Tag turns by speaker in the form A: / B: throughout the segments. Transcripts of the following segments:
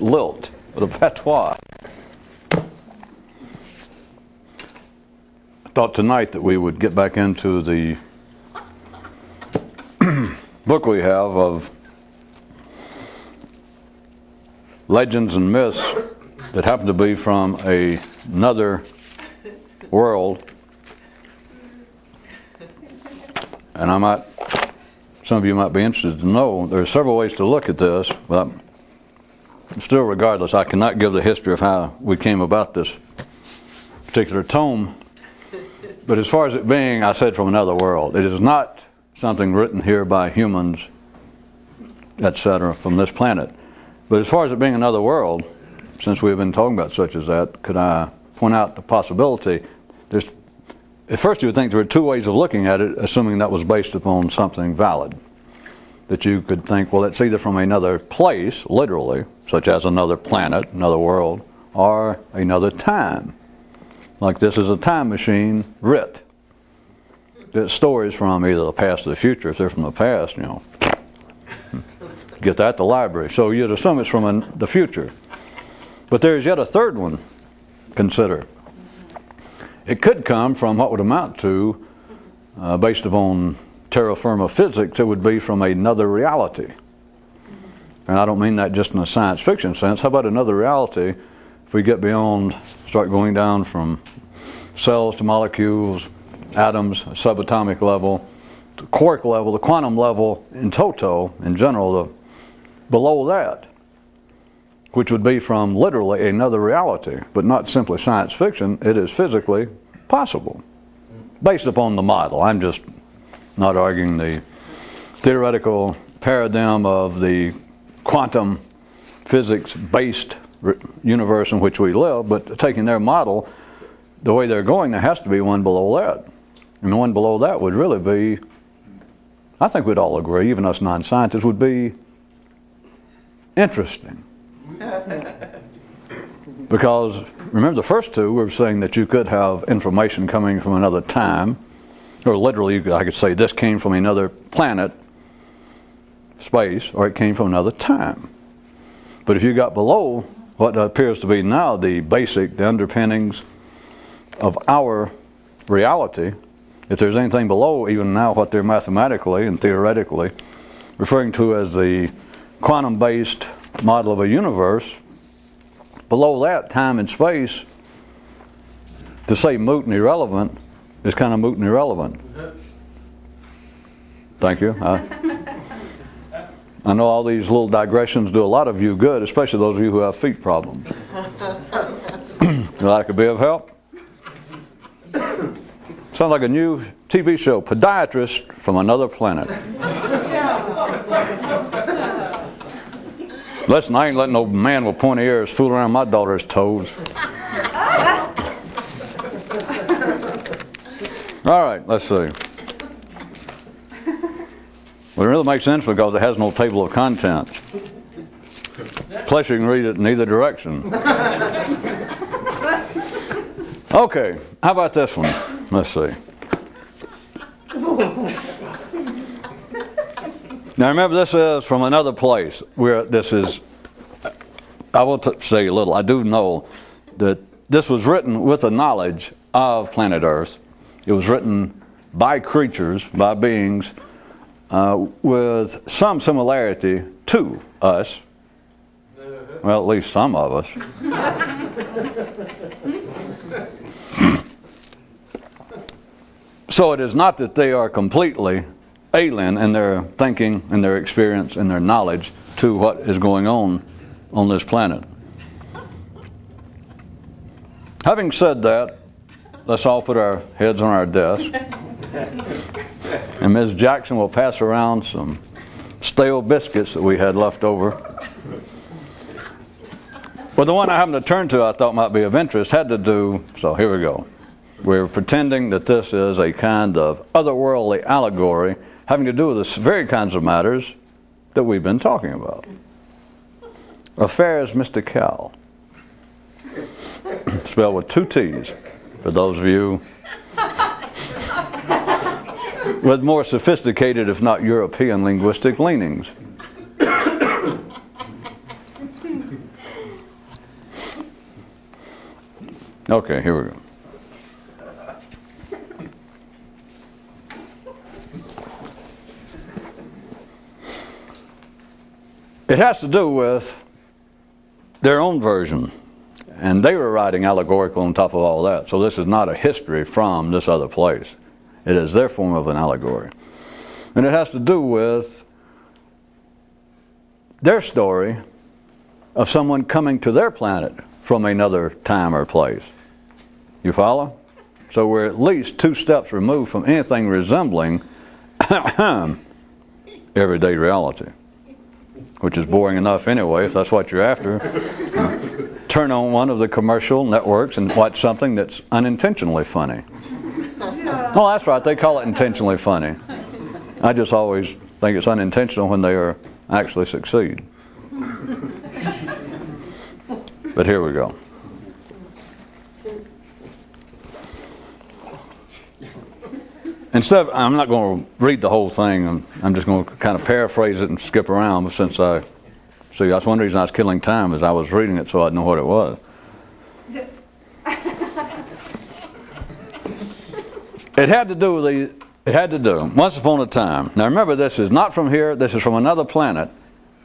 A: lilt, with a patois. I thought tonight that we would get back into the book we have of legends and myths that happen to be from another world. And some of you might be interested to know, there are several ways to look at this, but still regardless, I cannot give the history of how we came about this particular tome. But as far as it being, I said, from another world, it is not something written here by humans, etc., from this planet. But as far as it being another world, since we've been talking about such as that, could I point out the possibility? At first you would think there were two ways of looking at it, assuming that was based upon something valid. That you could think, well, it's either from another place, literally, such as another planet, another world, or another time. Like this is a time machine writ that stories from either the past or the future. If they're from the past, get that at the library. So you'd assume it's from the future. But there's yet a third one. Consider. It could come from what would amount to, based upon terra firma physics, it would be from another reality. And I don't mean that just in a science fiction sense. How about another reality if we get beyond, start going down from cells to molecules, atoms, subatomic level, to quark level, the quantum level, in toto, in general, below that, which would be from literally another reality, but not simply science fiction. It is physically possible, based upon the model. I'm just not arguing the theoretical paradigm of the quantum physics-based universe in which we live, but taking their model, the way they're going, there has to be one below that. And the one below that would really be, I think we'd all agree, even us non-scientists, would be interesting. Because remember the first two were saying that you could have information coming from another time, or literally I could say this came from another planet, space, or it came from another time. But if you got below what appears to be now the underpinnings of our reality, if there's anything below even now what they're mathematically and theoretically referring to as the quantum-based model of a universe, below that, time and space, to say moot and irrelevant is kind of moot and irrelevant. Thank you. I know all these little digressions do a lot of you good, especially those of you who have feet problems. Would I could be of help? Sounds like a new TV show, Podiatrist from Another Planet. Listen, I ain't letting no man with pointy ears fool around my daughter's toes. All right, let's see. Well, it really makes sense because it has no table of contents. Plus, you can read it in either direction. Okay, how about this one? Let's see. Now remember, this is from another place where this is, I will say a little. I do know that this was written with the knowledge of planet Earth. It was written by creatures, by beings, with some similarity to us. Well, at least some of us. So it is not that they are completely alien in their thinking and their experience and their knowledge to what is going on this planet. Having said that, let's all put our heads on our desk. And Ms. Jackson will pass around some stale biscuits that we had left over. Well, the one I happened to turn to I thought might be of interest had to do, so here we go. We're pretending that this is a kind of otherworldly allegory having to do with the very kinds of matters that we've been talking about. Affairs Mystical. Spelled with 2 T's, for those of you with more sophisticated, if not European, linguistic leanings. Okay, here we go. It has to do with their own version. And they were writing allegorical on top of all that. So this is not a history from this other place. It is their form of an allegory. And it has to do with their story of someone coming to their planet from another time or place. You follow? So we're at least 2 steps removed from anything resembling everyday reality, which is boring enough anyway, if that's what you're after. Turn on one of the commercial networks and watch something that's unintentionally funny. Oh, that's right, they call it intentionally funny. I just always think it's unintentional when they are actually succeed. But here we go. Instead of, I'm not going to read the whole thing, I'm just going to kind of paraphrase it and skip around since see, that's one reason I was killing time is I was reading it so I'd know what it was. It had to do, once upon a time. Now remember, this is not from here, this is from another planet,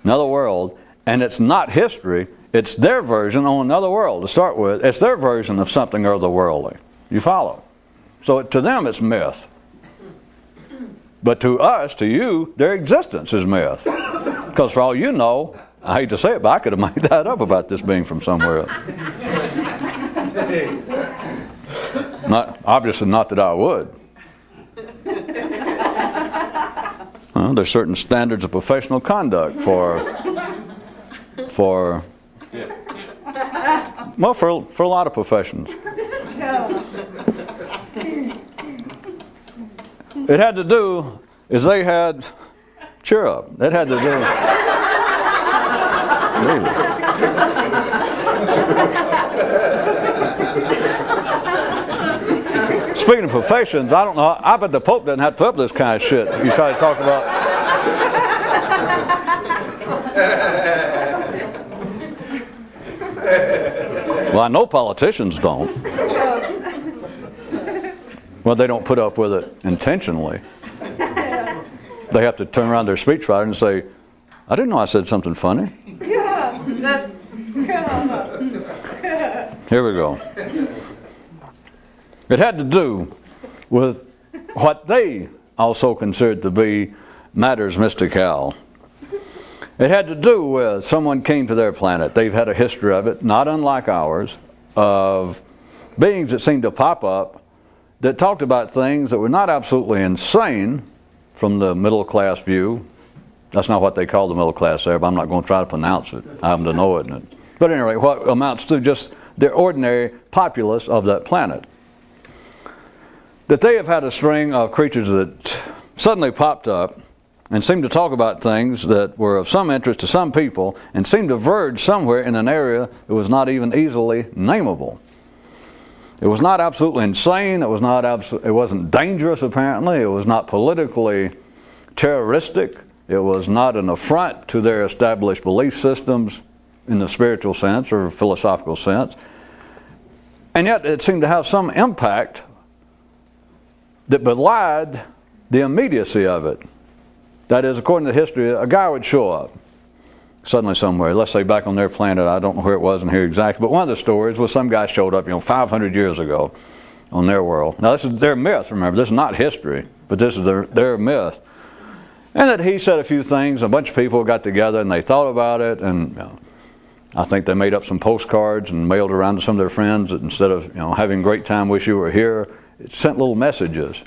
A: another world, and it's not history, it's their version on another world to start with. It's their version of something otherworldly. You follow? So to them it's myth. But to us, to you, their existence is myth. Because for all you know, I hate to say it, but I could have made that up about this being from somewhere else. Obviously not that I would. Well, there's certain standards of professional conduct for a lot of professions. It had to do is they had, cheer up, it had to do, speaking of professions, I don't know, I bet the Pope doesn't have to put up this kind of shit you try to talk about. Well, I know politicians don't. Well, they don't put up with it intentionally. They have to turn around their speechwriter and say, I didn't know I said something funny. Here we go. It had to do with what they also considered to be matters mystical. It had to do with someone came to their planet. They've had a history of it, not unlike ours, of beings that seemed to pop up that talked about things that were not absolutely insane from the middle class view. That's not what they call the middle class there, but I'm not going to try to pronounce it. I happen to know it. But anyway, what amounts to just the ordinary populace of that planet. That they have had a string of creatures that suddenly popped up and seemed to talk about things that were of some interest to some people and seemed to verge somewhere in an area that was not even easily nameable. It was not absolutely insane. It wasn't dangerous, apparently. It was not politically terroristic. It was not an affront to their established belief systems in the spiritual sense or philosophical sense. And yet it seemed to have some impact that belied the immediacy of it. That is, according to history, a guy would show up suddenly somewhere, let's say back on their planet, I don't know where it was in here exactly, but one of the stories was some guy showed up, 500 years ago on their world. Now this is their myth, remember, this is not history, but this is their myth. And that he said a few things, a bunch of people got together and they thought about it, and I think they made up some postcards and mailed around to some of their friends that instead of having a great time, wish you were here, it sent little messages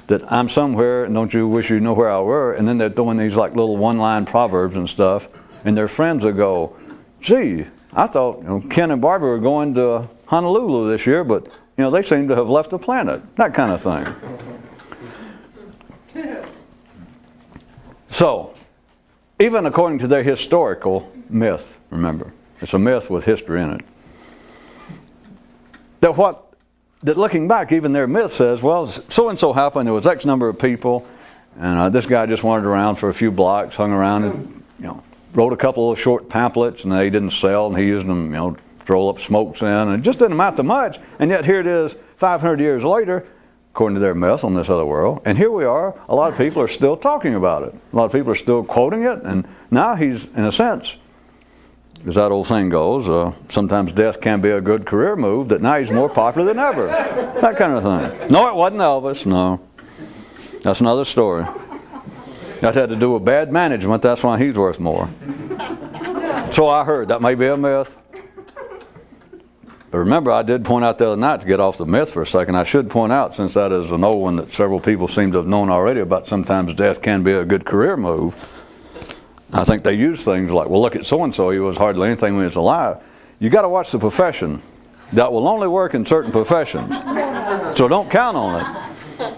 A: that I'm somewhere and don't you wish you knew where I were, and then they're throwing these like little one-line proverbs and stuff. And their friends would go, gee, I thought Ken and Barbie were going to Honolulu this year, but they seem to have left the planet. That kind of thing. So, even according to their historical myth, remember, it's a myth with history in it. That looking back, even their myth says, well, so-and-so happened, there was X number of people, and this guy just wandered around for a few blocks, hung around, and wrote a couple of short pamphlets, and they didn't sell, and he used them, to roll up smokes in, and it just didn't amount to much. And yet here it is 500 years later, according to their myth on this other world, and here we are, a lot of people are still talking about it. A lot of people are still quoting it, and now he's, in a sense, as that old saying goes, sometimes death can be a good career move, that now he's more popular than ever. That kind of thing. No, it wasn't Elvis, no. That's another story. That had to do with bad management, that's why he's worth more. So I heard, that may be a myth. But remember, I did point out the other night, to get off the myth for a second, I should point out, since that is an old one that several people seem to have known already about, sometimes death can be a good career move. I think they use things like, well, look at so-and-so, he was hardly anything when he was alive. You got to watch the profession. That will only work in certain professions. So don't count on it.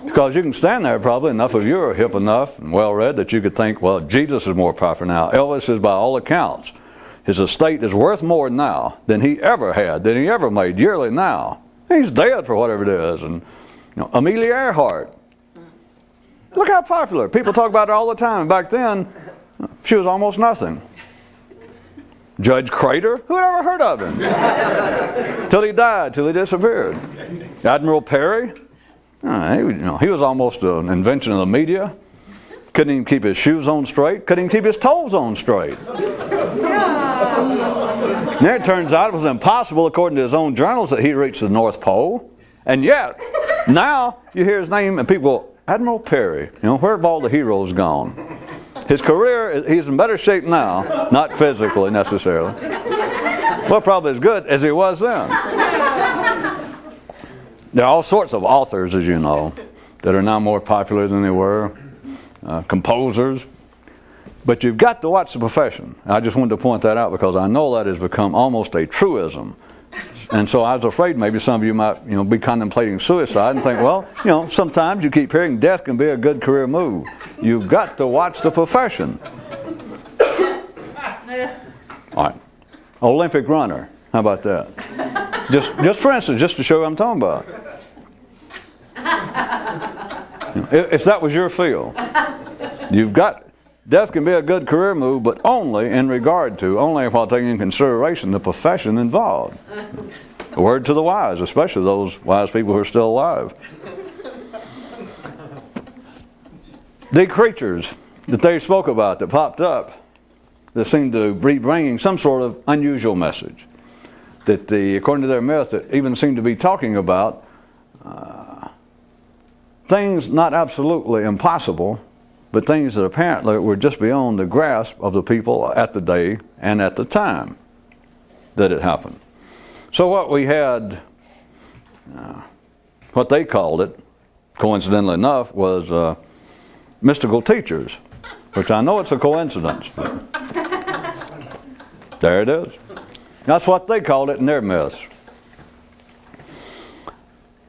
A: Because you can stand there, probably enough of you are hip enough and well-read that you could think, well, Jesus is more popular now. Elvis is, by all accounts, his estate is worth more now than he ever had, than he ever made yearly now. He's dead for whatever it is. And Amelia Earhart, look how popular. People talk about her all the time. Back then, she was almost nothing. Judge Crater, who had ever heard of him? Till he died, till he disappeared. Admiral Perry, he was almost an invention of the media. Couldn't even keep his shoes on straight. Couldn't even keep his toes on straight. Now it turns out it was impossible, according to his own journals, that he reached the North Pole. And yet, now you hear his name and people, Admiral Perry, where have all the heroes gone? His career, he's in better shape now, not physically necessarily. Well, probably as good as he was then. There are all sorts of authors, as you know, that are now more popular than they were. Composers. But you've got to watch the profession. I just wanted to point that out because I know that has become almost a truism. And so I was afraid maybe some of you might, be contemplating suicide and think, well, sometimes you keep hearing death can be a good career move. You've got to watch the profession. All right. Olympic runner. How about that? Just for instance, just to show you what I'm talking about. If that was your field, you've got, death can be a good career move, but only while taking into consideration the profession involved. A word to the wise, especially those wise people who are still alive. The creatures that they spoke about that popped up, that seemed to be bringing some sort of unusual message. That according to their myth, that even seemed to be talking about things not absolutely impossible, but things that apparently were just beyond the grasp of the people at the day and at the time that it happened. So what we had, what they called it, coincidentally enough, was mystical teachers, which I know it's a coincidence, but there it is. That's what they called it in their myths.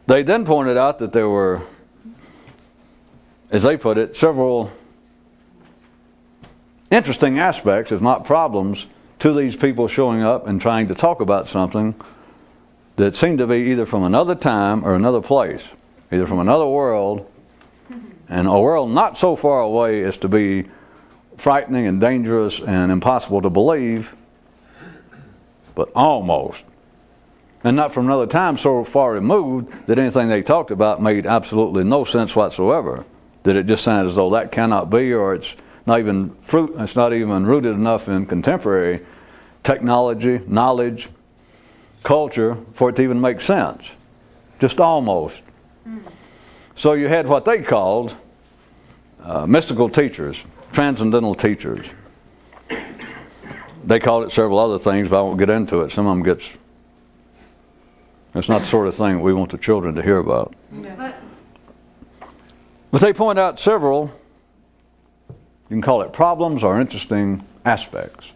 A: They then pointed out that there were, as they put it, several interesting aspects, if not problems, to these people showing up and trying to talk about something that seemed to be either from another time or another place, either from another world, and a world not so far away as to be frightening and dangerous and impossible to believe, but almost. And not from another time so far removed that anything they talked about made absolutely no sense whatsoever. That it just sounded as though that cannot be, or it's not even rooted enough in contemporary technology, knowledge, culture for it to even make sense. Just almost. So you had what they called mystical teachers, transcendental teachers. They called it several other things, but I won't get into it. Some of them it's not the sort of thing we want the children to hear about. Yeah. But they point out several, you can call it problems or interesting aspects.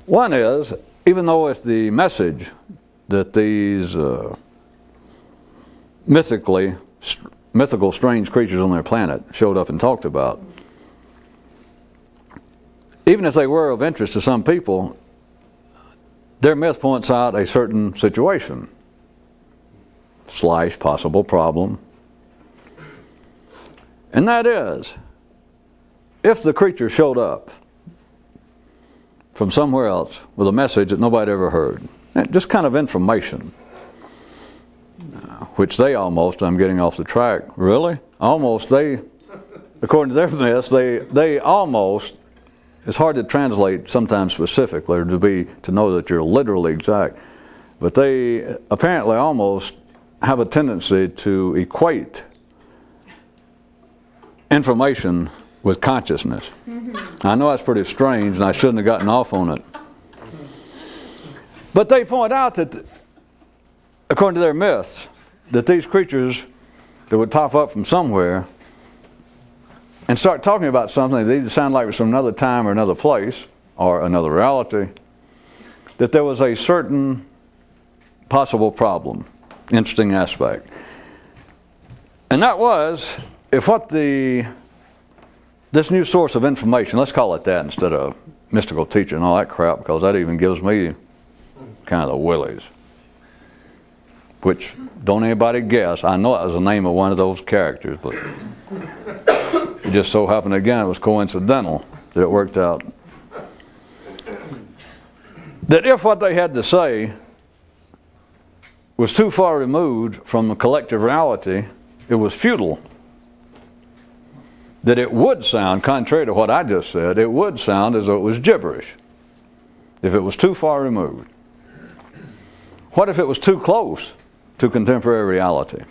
A: One is, even though it's the message that these mythical strange creatures on their planet showed up and talked about, even if they were of interest to some people, their myth points out a certain situation / possible problem. And that is, if the creature showed up from somewhere else with a message that nobody ever heard. And just kind of information, which they almost, I'm getting off the track, really? Almost, according to their myths, they almost, it's hard to translate sometimes specifically or to know that you're literally exact, but they apparently almost have a tendency to equate information with consciousness. I know that's pretty strange and I shouldn't have gotten off on it. But they point out that, according to their myths, that these creatures that would pop up from somewhere and start talking about something that either sound like it was from another time or another place or another reality, that there was a certain possible problem, interesting aspect. And that was, if this new source of information, let's call it that instead of mystical teacher and all that crap, because that even gives me kind of the willies. Which, don't anybody guess, I know that was the name of one of those characters, but it just so happened again, it was coincidental that it worked out. That if what they had to say was too far removed from the collective reality, it was futile. That it would sound, contrary to what I just said, it would sound as though it was gibberish if it was too far removed. What if it was too close to contemporary reality?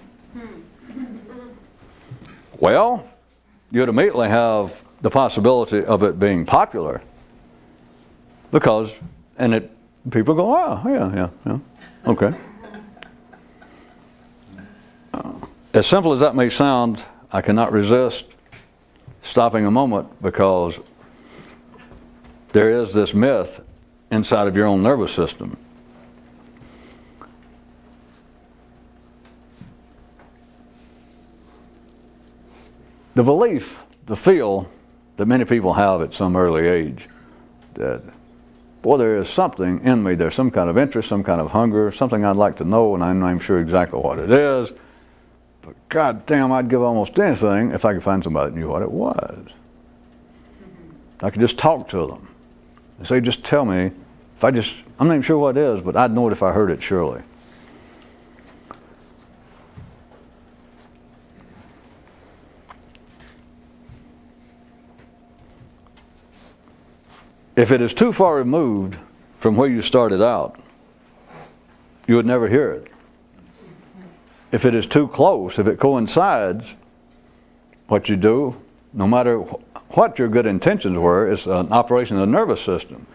A: Well, you'd immediately have the possibility of it being popular because, people go, oh, yeah, okay. As simple as that may sound, I cannot resist stopping a moment, because there is this myth inside of your own nervous system. The belief, the feel that many people have at some early age that, boy, there is something in me, there's some kind of interest, some kind of hunger, something I'd like to know, and I'm not even sure exactly what it is. But God damn, I'd give almost anything if I could find somebody that knew what it was. I could just talk to them. And say, just tell me, I'm not even sure what it is, but I'd know it if I heard it surely. If it is too far removed from where you started out, you would never hear it. If it is too close, if it coincides, what you do, no matter what your good intentions were, is an operation of the nervous system.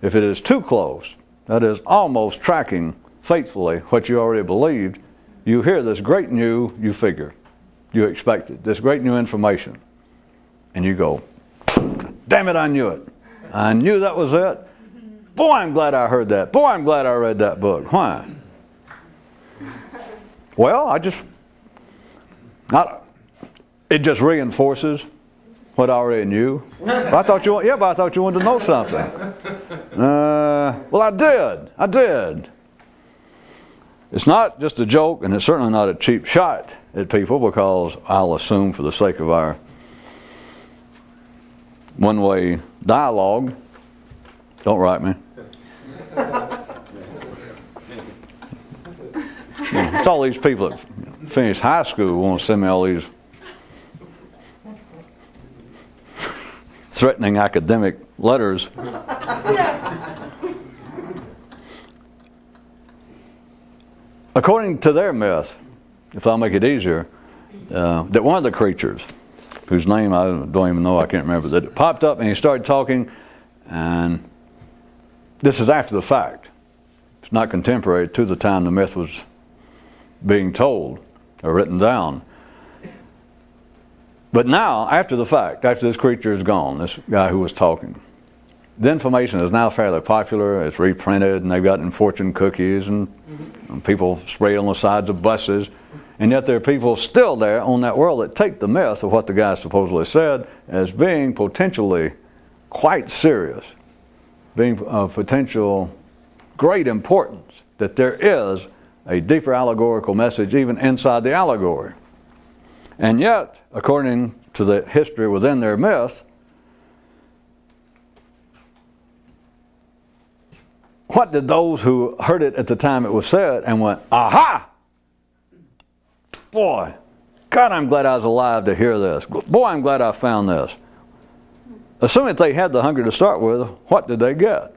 A: If it is too close, that is almost tracking faithfully what you already believed, you hear this great new, you figure, you expected, this great new information. And you go, damn it, I knew it. I knew that was it. Boy, I'm glad I heard that. Boy, I'm glad I read that book. Why? Well, it just reinforces what I already knew. I thought you wanted to know something. Well, I did. It's not just a joke, and it's certainly not a cheap shot at people, because I'll assume, for the sake of our one-way dialogue, don't write me. It's all these people that finish high school want to send me all these threatening academic letters. According to their myth, if I'll make it easier, that one of the creatures, whose name I don't even know, I can't remember, that it popped up and he started talking, and this is after the fact. It's not contemporary to the time the myth was being told or written down. But now, after the fact, after this creature is gone, this guy who was talking, the information is now fairly popular. It's reprinted, and they've gotten fortune cookies, and people spray it on the sides of buses. And yet there are people still there on that world that take the myth of what the guy supposedly said as being potentially quite serious, being of potential great importance, that there is a deeper allegorical message even inside the allegory. And yet, according to the history within their myth, what did those who heard it at the time it was said and went, aha! Boy, God, I'm glad I was alive to hear this. Boy, I'm glad I found this. Assuming they had the hunger to start with, what did they get?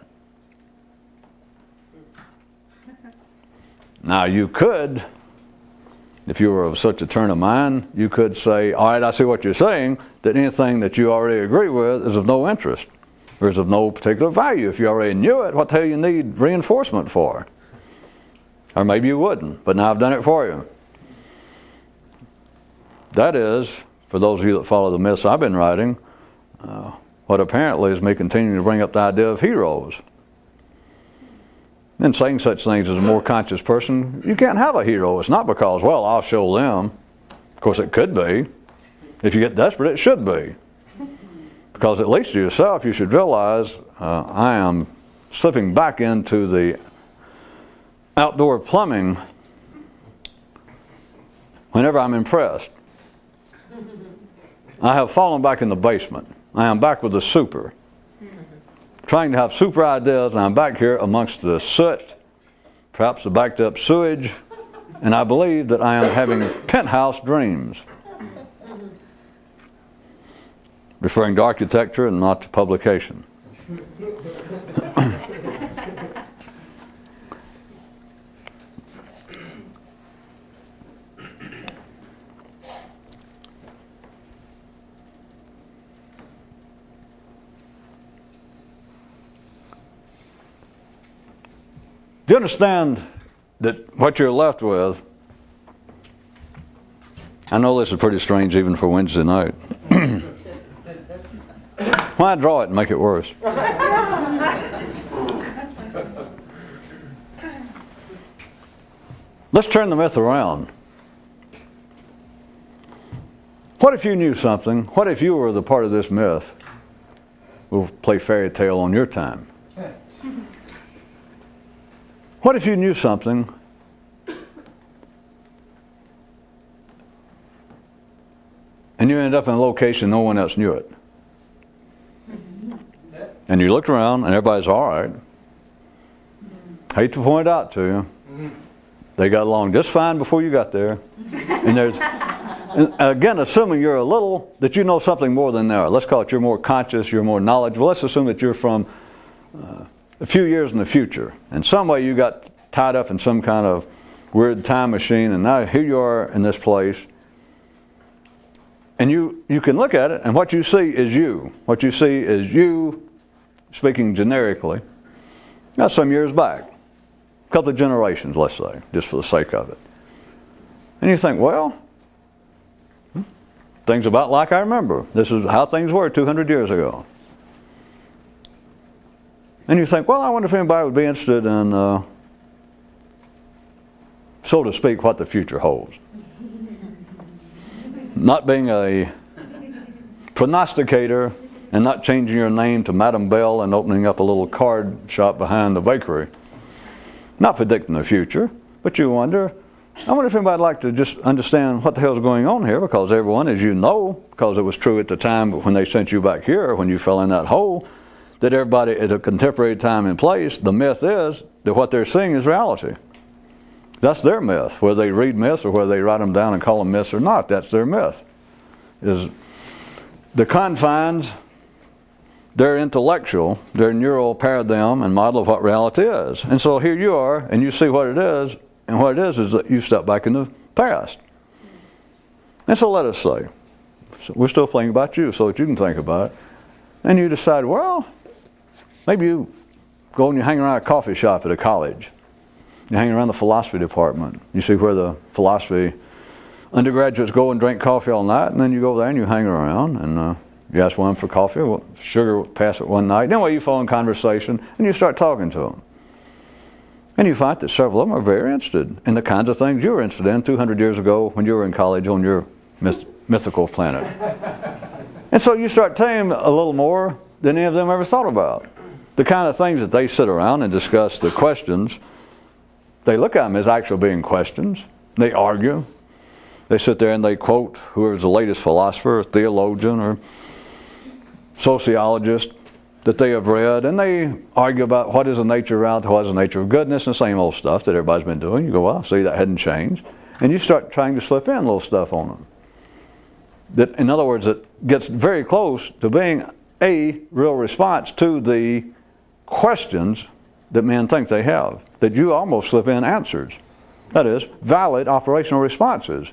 A: Now you could, if you were of such a turn of mind, you could say, all right, I see what you're saying, that anything that you already agree with is of no interest, or is of no particular value. If you already knew it, what the hell you need reinforcement for? Or maybe you wouldn't, but now I've done it for you. That is, for those of you that follow the myths I've been writing, what apparently is me continuing to bring up the idea of heroes. And saying such things as a more conscious person, you can't have a hero. It's not because, well, I'll show them. Of course, it could be. If you get desperate, it should be. Because at least to yourself, you should realize I am slipping back into the outdoor plumbing whenever I'm impressed. I have fallen back in the basement. I am back with the super. Trying to have super ideas, and I'm back here amongst the soot, perhaps the backed up sewage, and I believe that I am having penthouse dreams. Referring to architecture and not to publication. Do you understand that what you're left with, I know this is pretty strange even for Wednesday night. Why draw it and make it worse? Let's turn the myth around. What if you knew something? What if you were the part of this myth? We'll play fairy tale on your time. What if you knew something and you ended up in a location no one else knew it? And you looked around and everybody's all right. Hate to point it out to you. They got along just fine before you got there. And again, assuming you're a little, that you know something more than they are. Let's call it you're more conscious, you're more knowledgeable. Let's assume that you're from a few years in the future. In some way you got tied up in some kind of weird time machine, and now here you are in this place. And you can look at it, and what you see is you. What you see is you, speaking generically, now some years back, a couple of generations, let's say, just for the sake of it. And you think, well, things about like I remember. This is how things were 200 years ago. And you think, well, I wonder if anybody would be interested in, so to speak, what the future holds. Not being a prognosticator and not changing your name to Madam Bell and opening up a little card shop behind the bakery. Not predicting the future, but you wonder, I wonder if anybody would like to just understand what the hell is going on here, because everyone, as you know, because it was true at the time when they sent you back here, when you fell in that hole, that everybody at a contemporary time and place, the myth is that what they're seeing is reality. That's their myth. Whether they read myths or whether they write them down and call them myths or not, that's their myth. Is the confines, their intellectual, their neural paradigm and model of what reality is. And so here you are, and you see what it is, and what it is that you step back in the past. And so let us say, so we're still playing about you so that you can think about it, and you decide, well, maybe you go and you hang around a coffee shop at a college. You hang around the philosophy department. You see where the philosophy undergraduates go and drink coffee all night, and then you go there and you hang around, and you ask one for coffee, well, sugar pass it one night. Anyway, you fall in conversation, and you start talking to them. And you find that several of them are very interested in the kinds of things you were interested in 200 years ago when you were in college on your mythical planet. And so you start telling them a little more than any of them ever thought about. The kind of things that they sit around and discuss, the questions, they look at them as actually being questions. They argue. They sit there and they quote whoever's the latest philosopher or theologian or sociologist. that they have read, and they argue about what is the nature of reality, what is the nature of goodness, and the same old stuff that everybody's been doing. You go, well, see, that hadn't changed. And you start trying to slip in little stuff on them. That, in other words, it gets very close to being a real response to the questions that men think they have. That you almost slip in answers. That is, valid operational responses.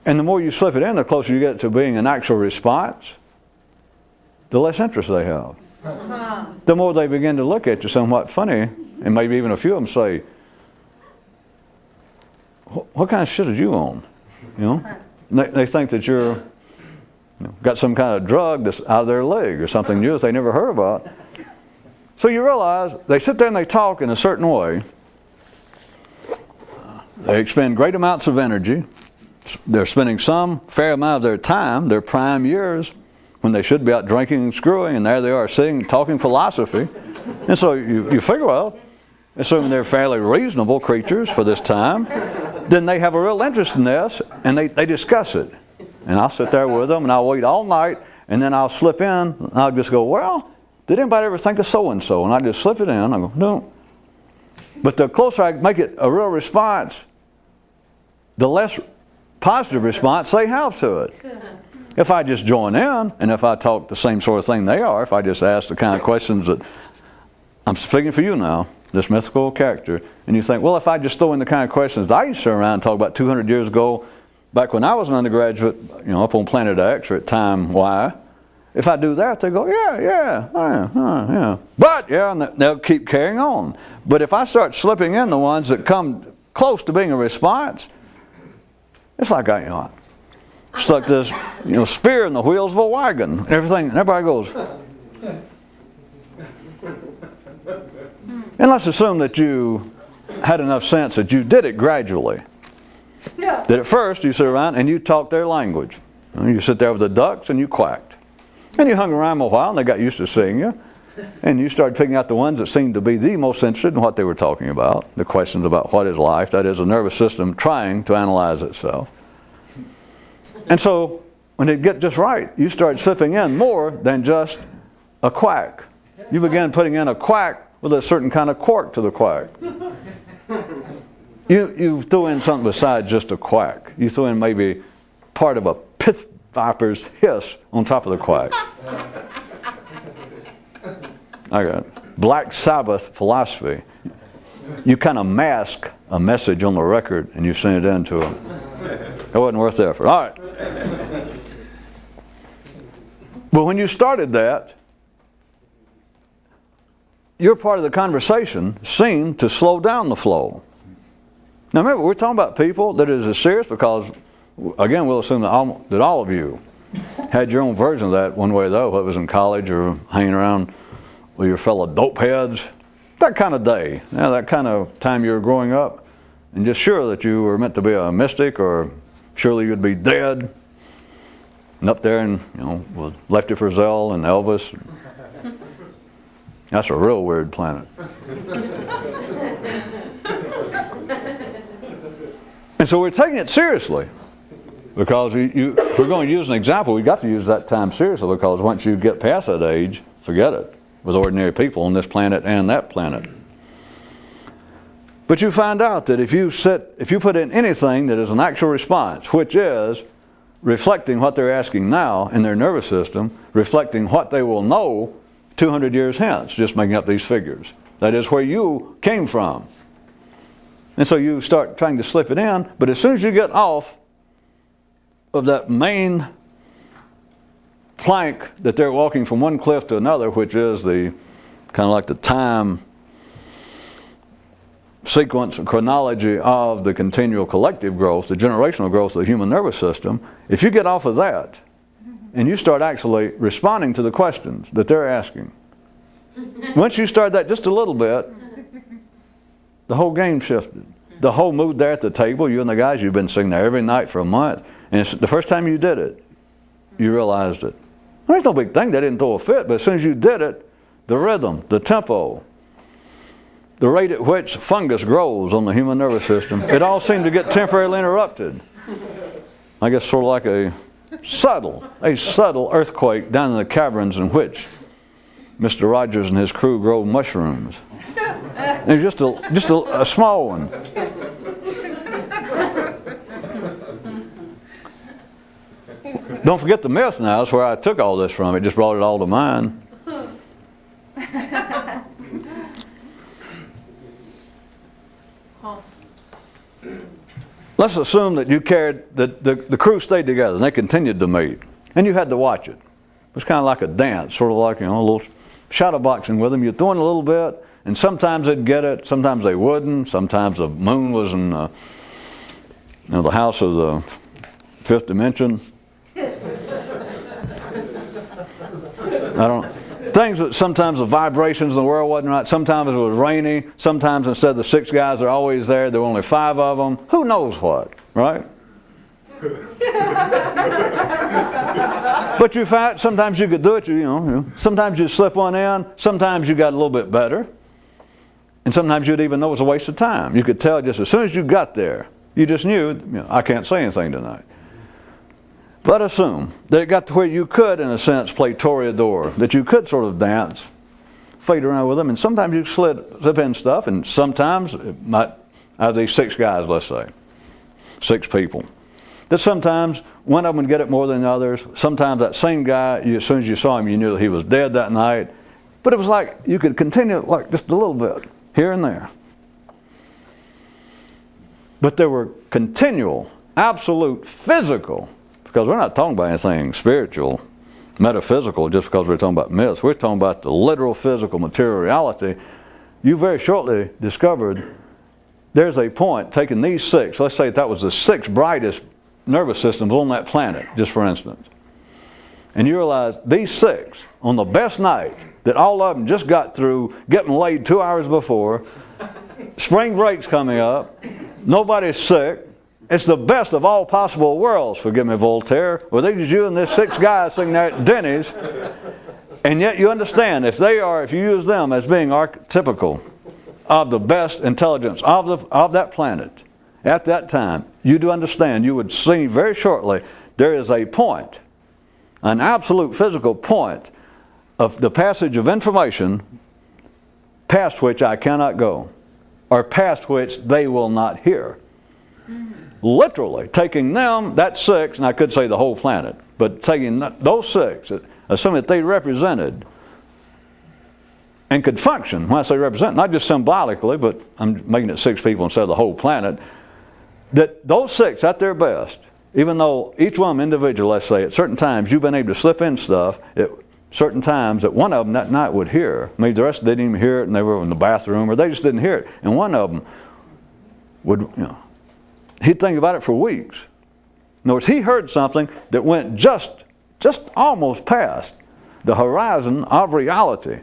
A: And the more you slip it in, the closer you get to being an actual response, the less interest they have. The more they begin to look at you somewhat funny, and maybe even a few of them say, what kind of shit are you on? You know? They think that you're got some kind of drug that's out of their leg or something new that they never heard about. So you realize they sit there and they talk in a certain way. They expend great amounts of energy. They're spending some fair amount of their time, their prime years, when they should be out drinking and screwing, and there they are sitting talking philosophy. And so you figure, well, assuming they're fairly reasonable creatures for this time, then they have a real interest in this, and they discuss it. And I'll sit there with them, and I'll wait all night, and then I'll slip in, and I'll just go, well, did anybody ever think of so-and-so? And I just slip it in, I go, no. But the closer I make it a real response, the less positive response they have to it. If I just join in, and if I talk the same sort of thing they are, if I just ask the kind of questions that, I'm speaking for you now, this mythical character, and you think, well, if I just throw in the kind of questions that I used to sit around and talk about 200 years ago, back when I was an undergraduate, up on planet X or at time Y, if I do that, they go, yeah. But, and they'll keep carrying on. But if I start slipping in the ones that come close to being a response, it's like I stuck this spear in the wheels of a wagon. Everybody goes. And let's assume that you had enough sense that you did it gradually.
B: No.
A: That at first you sit around and you talk their language. You sit there with the ducks and you quacked. And you hung around a while and they got used to seeing you. And you started picking out the ones that seemed to be the most interested in what they were talking about. The questions about what is life, that is the nervous system trying to analyze itself. And so when it get just right, you start slipping in more than just a quack. You begin putting in a quack with a certain kind of quirk to the quack. You threw in something besides just a quack. You threw in maybe part of a pith viper's hiss on top of the quack. I got it. Black Sabbath philosophy. You kind of mask a message on the record and you send it in to them. It wasn't worth the effort. All right. But when you started that, your part of the conversation seemed to slow down the flow. Now remember, we're talking about people that is as serious because, again, we'll assume that all of you had your own version of that one way or the other, whether it was in college or hanging around with your fellow dope heads. That kind of day, that kind of time you were growing up, and just sure that you were meant to be a mystic or surely you'd be dead. And up there and, with Lefty Frizzell and Elvis. That's a real weird planet. And so we're taking it seriously. Because if we're going to use an example, we've got to use that time seriously, because once you get past that age, forget it, with ordinary people on this planet and that planet. But you find out that if you put in anything that is an actual response, which is reflecting what they're asking now in their nervous system, reflecting what they will know 200 years hence, just making up these figures. That is where you came from. And so you start trying to slip it in, but as soon as you get off of that main plank that they're walking from one cliff to another, which is the kind of like the time sequence or chronology of the continual collective growth, the generational growth of the human nervous system, if you get off of that and you start actually responding to the questions that they're asking, once you start that just a little bit, the whole game shifted. The whole mood there at the table, you and the guys, you've been sitting there every night for a month, and the first time you did it, you realized it. There's no big thing, they didn't throw a fit, but as soon as you did it, the rhythm, the tempo, the rate at which fungus grows on the human nervous system, it all seemed to get temporarily interrupted. I guess sort of like a a subtle earthquake down in the caverns in which Mr. Rogers and his crew grow mushrooms. It's just a small one. Don't forget the myth now. That's where I took all this from. It just brought it all to mind. Let's assume that you carried, that the crew stayed together and they continued to meet. And you had to watch it. It was kind of like a dance, sort of like, a little shadow boxing with them. You're throwing a little bit, and sometimes they'd get it, sometimes they wouldn't. Sometimes the moon was in the house of the fifth dimension. I don't know. Things that sometimes the vibrations in the world wasn't right. Sometimes it was rainy. Sometimes instead of the 6 guys are always there, there were only 5 of them. Who knows what, right? But you find sometimes you could do it. Sometimes you slip one in. Sometimes you got a little bit better, and sometimes you'd even know it was a waste of time. You could tell just as soon as you got there. You just knew, I can't say anything tonight. But assume that it got to where you could, in a sense, play toreador, that you could sort of dance, fade around with them, and sometimes you slip in stuff, and sometimes, it might, out of these 6 guys, let's say, 6 people, that sometimes one of them would get it more than the others. Sometimes that same guy, as soon as you saw him, you knew that he was dead that night. But it was like you could continue like just a little bit, here and there. But there were continual, absolute, physical, because we're not talking about anything spiritual, metaphysical, just because we're talking about myths. We're talking about the literal, physical, material reality. You very shortly discovered there's a point, taking these 6, let's say that was the 6 brightest nervous systems on that planet, just for instance. And you realize these 6, on the best night, that all of them just got through getting laid 2 hours before, spring break's coming up, nobody's sick, it's the best of all possible worlds, forgive me, Voltaire. Well, there's you and this 6 guys sitting there at Denny's, and yet you understand, if you use them as being archetypical of the best intelligence of that planet, at that time, you do understand, you would see very shortly, there is a point, an absolute physical point of the passage of information past which I cannot go, or past which they will not hear. Literally, taking them, that 6, and I could say the whole planet, but taking those 6, assuming that they represented and could function, when I say represent, not just symbolically, but I'm making it 6 people instead of the whole planet, that those 6 at their best, even though each one of them individual, let's say, at certain times you've been able to slip in stuff at certain times that one of them that night would hear. Maybe the rest didn't even hear it and they were in the bathroom, or they just didn't hear it. And one of them would, he'd think about it for weeks. In other words, he heard something that went just almost past the horizon of reality.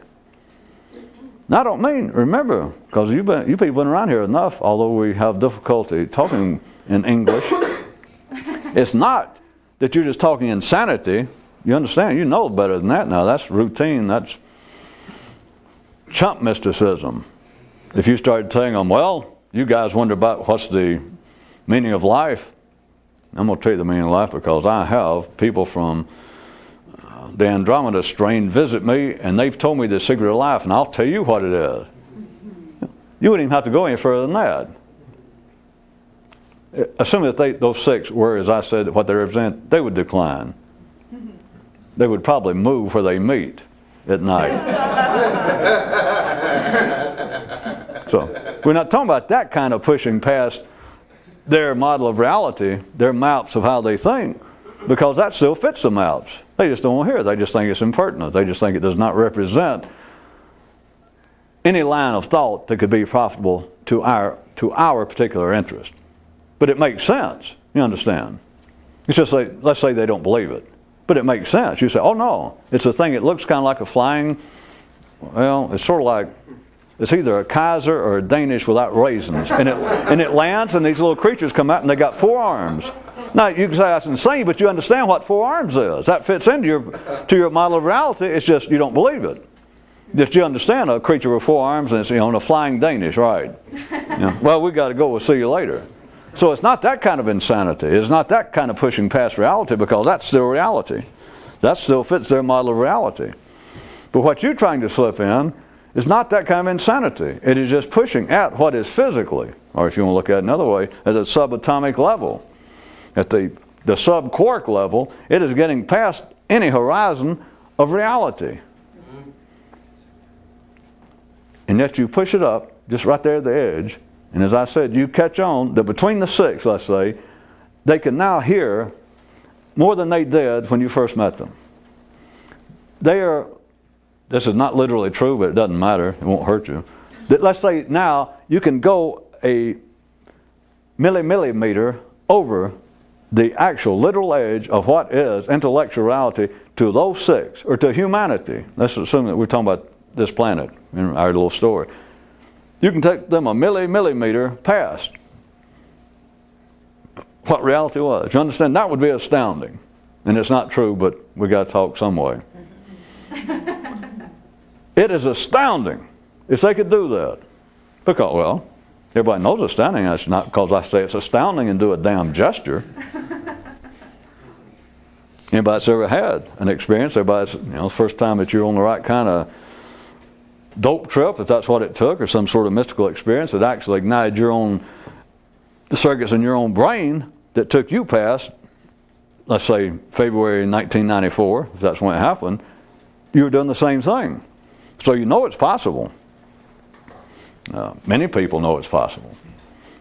A: Now, I don't mean, remember, because you people have been around here enough, although we have difficulty talking in English. It's not that you're just talking insanity. You understand, you know better than that now. That's routine, that's chump mysticism. If you started telling them, well, you guys wonder about what's the meaning of life, I'm going to tell you the meaning of life because I have people from the Andromeda strain visit me, and they've told me the secret of life, and I'll tell you what it is. You wouldn't even have to go any further than that. Assuming that those 6 were, as I said, what they represent, they would decline. They would probably move where they meet at night. So, we're not talking about that kind of pushing past their model of reality, their maps of how they think, because that still fits the maps. They just don't want to hear it. They just think it's impertinent. They just think it does not represent any line of thought that could be profitable to our particular interest. But it makes sense, you understand. It's just like, let's say they don't believe it. But it makes sense. You say, oh no, it's a thing that looks kind of like a flying, well, it's sort of like, it's either a Kaiser or a Danish without raisins. And it lands, and these little creatures come out, and they got 4 arms. Now, you can say that's insane, but you understand what 4 arms is. That fits into your model of reality. It's just you don't believe it. Just you understand a creature with 4 arms, and it's, a flying Danish, right? Well, we got to go. We'll see you later. So it's not that kind of insanity. It's not that kind of pushing past reality, because that's still reality. That still fits their model of reality. But what you're trying to slip in is not that kind of insanity. It is just pushing at what is physically, or if you want to look at it another way, at a subatomic level. At the sub-quark level, it is getting past any horizon of reality. And yet you push it up, just right there at the edge, and as I said, you catch on that between the six, let's say, they can now hear more than they did when you first met them. They are, this is not literally true, but it doesn't matter, it won't hurt you. Let's say now you can go a millimeter over the actual literal edge of what is intellectuality to those six, or to humanity. Let's assume that we're talking about this planet in our little story. You can take them a millimeter past what reality was. You understand? That would be astounding. And it's not true, but we got to talk some way. It is astounding if they could do that. Because, well, everybody knows it's astounding. That's not because I say it's astounding and do a damn gesture. Anybody that's ever had an experience, everybody's, the first time that you're on the right kind of dope trip, if that's what it took, or some sort of mystical experience that actually ignited the circuits in your own brain that took you past, let's say, February 1994, if that's when it happened, you were doing the same thing. So you know it's possible. Many people know it's possible.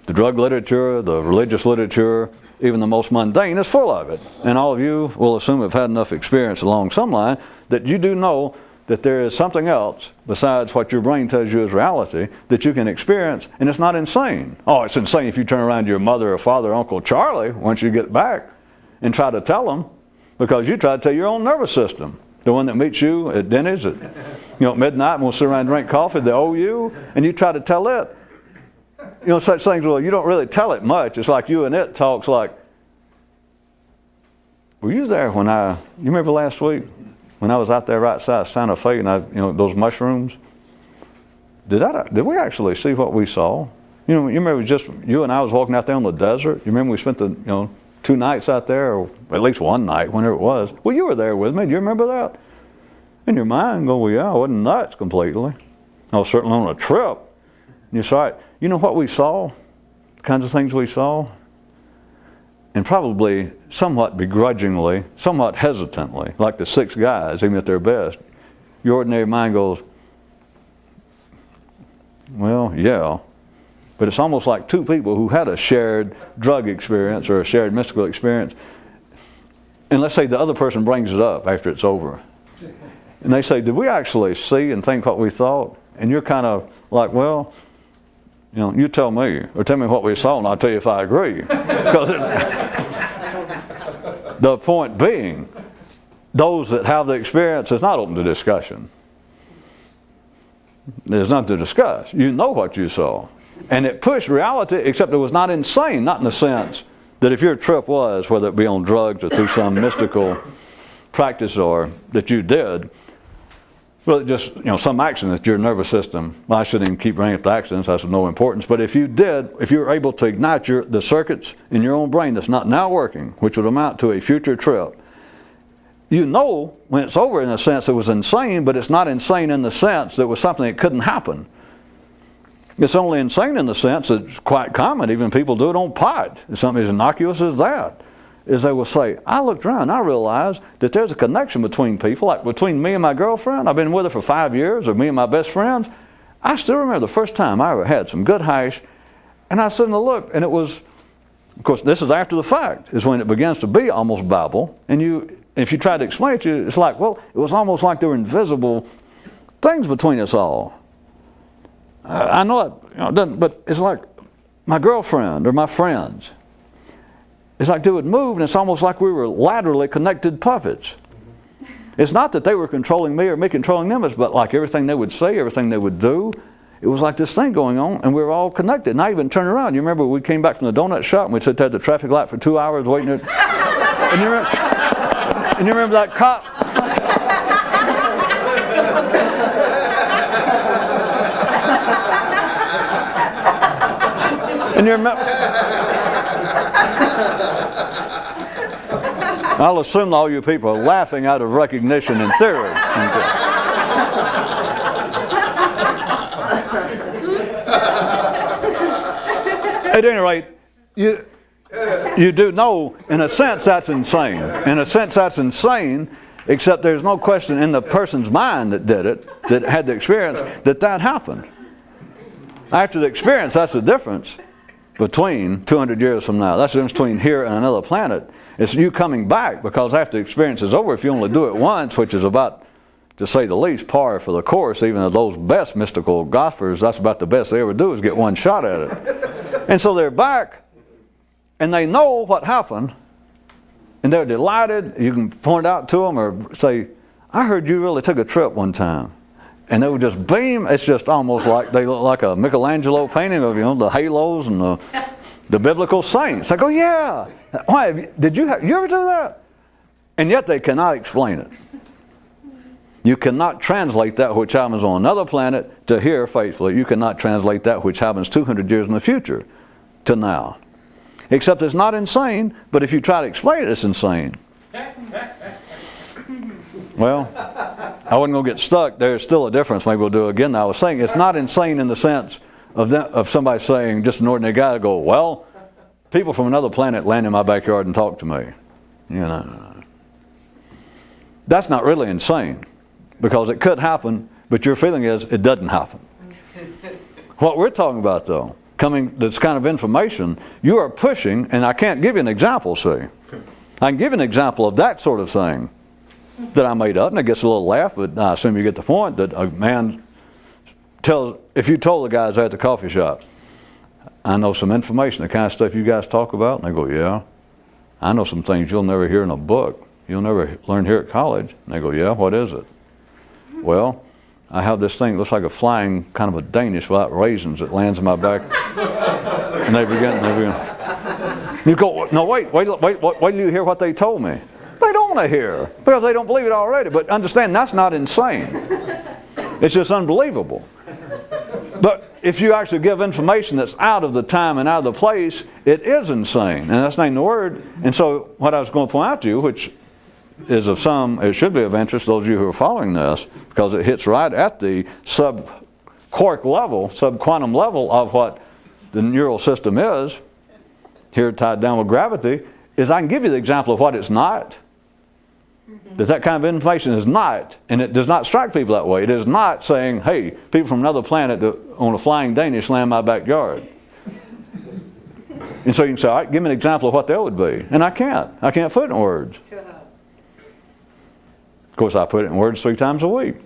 A: The drug literature, the religious literature, even the most mundane is full of it. And all of you will assume have had enough experience along some line that you do know that there is something else besides what your brain tells you is reality that you can experience, and it's not insane. Oh, it's insane if you turn around to your mother or father or Uncle Charlie once you get back and try to tell them, because you try to tell your own nervous system, the one that meets you at Denny's at midnight and we'll sit around and drink coffee, the OU, and you try to tell it. Such things, well, you don't really tell it much. It's like you and it talks like, were you there when you remember last week? When I was out there right outside Santa Fe and those mushrooms, did we actually see what we saw? You remember just you and I was walking out there on the desert? You remember we spent the 2 nights out there, or at least one night, whenever it was. Well, you were there with me. Do you remember that? In your mind, go, well, yeah, I wasn't nuts completely. I was certainly on a trip. And you saw it. You know what we saw? The kinds of things we saw? And probably somewhat begrudgingly, somewhat hesitantly, like the 6 guys, even at their best, your ordinary mind goes, well, yeah. But it's almost like 2 people who had a shared drug experience or a shared mystical experience. And let's say the other person brings it up after it's over. And they say, did we actually see and think what we thought? And you're kind of like, well, you tell me, or tell me what we saw, and I'll tell you if I agree. Because the point being, those that have the experience is not open to discussion. There's nothing to discuss. You know what you saw. And it pushed reality, except it was not insane, not in the sense that if your trip was, whether it be on drugs or through some mystical practice or that you did, well, just, some accident that your nervous system, well, I shouldn't even keep bringing up the accidents, that's of no importance, but if you were able to ignite the circuits in your own brain that's not now working, which would amount to a future trip, when it's over in a sense it was insane, but it's not insane in the sense that it was something that couldn't happen. It's only insane in the sense that it's quite common, even people do it on pot. It's something as innocuous as that. Is they will say, I looked around and I realized that there's a connection between people, like between me and my girlfriend. I've been with her for 5 years, or me and my best friends. I still remember the first time I ever had some good hash, and I suddenly looked, and it was, of course, this is after the fact, is when it begins to be almost Bible, and if you try to explain it to you, it's like, well, it was almost like there were invisible things between us all. I know it doesn't, but it's like my girlfriend or my friends. It's like they would move, and it's almost like we were laterally connected puppets. It's not that they were controlling me or me controlling them, but like everything they would say, everything they would do, it was like this thing going on, and we were all connected. And I even turned around. You remember we came back from the donut shop, and we'd sit there at the traffic light for 2 hours waiting. And you remember that cop? And you remember... I'll assume all you people are laughing out of recognition and theory. At any rate, you do know, in a sense, that's insane. In a sense, that's insane, except there's no question in the person's mind that did it, that had the experience, that happened. After the experience, that's the difference between 200 years from now. That's the difference between here and another planet. It's you coming back, because after the experience is over, if you only do it once, which is about, to say the least, par for the course, even of those best mystical golfers, that's about the best they ever do is get one shot at it. And so they're back, and they know what happened, and they're delighted. You can point out to them or say, I heard you really took a trip one time. And they would just beam. It's just almost like they look like a Michelangelo painting of, the halos and the biblical saints. I go, yeah. Why, did you ever do that? And yet they cannot explain it. You cannot translate that which happens on another planet to here faithfully. You cannot translate that which happens 200 years in the future to now. Except it's not insane, but if you try to explain it, it's insane. Well, I wasn't going to get stuck. There's still a difference. Maybe we'll do it again. I was saying it's not insane in the sense of somebody saying, just an ordinary guy, to go, well, people from another planet land in my backyard and talk to me. That's not really insane, because it could happen, but your feeling is it doesn't happen. What we're talking about, though, this kind of information, you are pushing, and I can't give you an example, see. I can give you an example of that sort of thing that I made up, and it gets a little laugh, but I assume you get the point, that a man tells, if you told the guys there at the coffee shop, I know some information, the kind of stuff you guys talk about, and they go, yeah. I know some things you'll never hear in a book, you'll never learn here at college. And they go, yeah, what is it? Well, I have this thing that looks like a flying kind of a Danish without raisins that lands in my back. And they begin. You go, no, wait till you hear what they told me. They don't want to hear, because they don't believe it already. But understand, that's not insane. It's just unbelievable. But if you actually give information that's out of the time and out of the place, it is insane. And that's not the word. And so what I was going to point out to you, which is it should be of interest to those of you who are following this, because it hits right at the sub-quark level, sub-quantum level of what the neural system is, here tied down with gravity, is I can give you the example of what it's not. That kind of information is not, and it does not strike people that way. It is not saying, hey, people from another planet on a flying Danish land my backyard. And so you can say, all right, give me an example of what that would be. And I can't put it in words. Of course, I put it in words 3 times a week.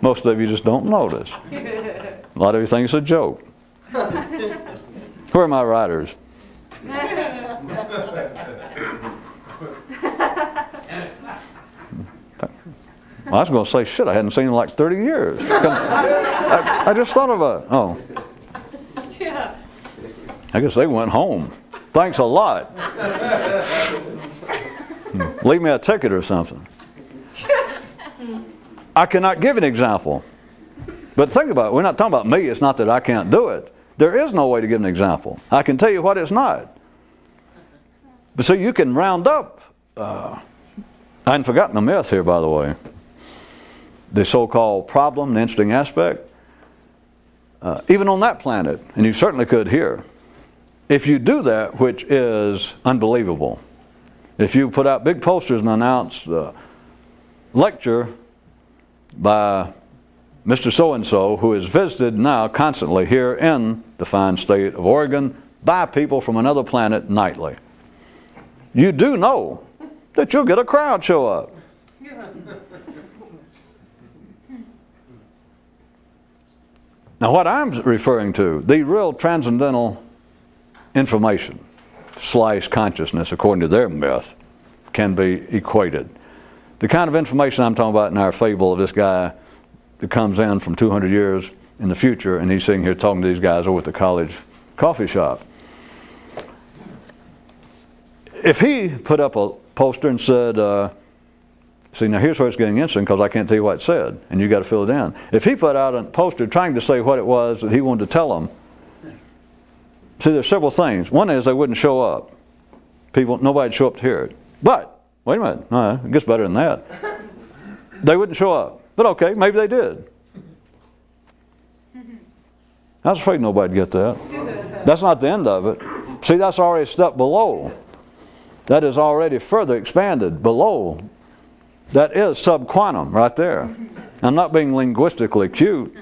A: Most of you just don't notice. A lot of you think it's a joke. Who are my writers? Well, I was going to say, shit, I hadn't seen him in like 30 years. I just thought about it. Oh. I guess they went home. Thanks a lot. Leave me a ticket or something. I cannot give an example. But think about it. We're not talking about me. It's not that I can't do it. There is no way to give an example. I can tell you what it's not. But so you can round up. I hadn't forgotten the myth here, by the way. The so-called problem, the interesting aspect. Even on that planet, and you certainly could here, if you do that, which is unbelievable, if you put out big posters and announce lecture by Mr. So-and-so, who is visited now constantly here in the fine state of Oregon by people from another planet nightly, you do know that you'll get a crowd show up. Now what I'm referring to, the real transcendental information / consciousness, according to their myth, can be equated. The kind of information I'm talking about in our fable of this guy that comes in from 200 years in the future, and he's sitting here talking to these guys over at the college coffee shop. If he put up a poster and said, see, now here's where it's getting interesting, because I can't tell you what it said, and you got to fill it in. If he put out a poster trying to say what it was that he wanted to tell them, See, there's several things. One is they wouldn't show up. Nobody'd show up to hear it. But, wait a minute, it gets better than that. They wouldn't show up. But okay, maybe they did. I was afraid nobody'd get that. That's not the end of it. See, that's already a step below. That is already further expanded below. That is subquantum right there. I'm not being linguistically cute.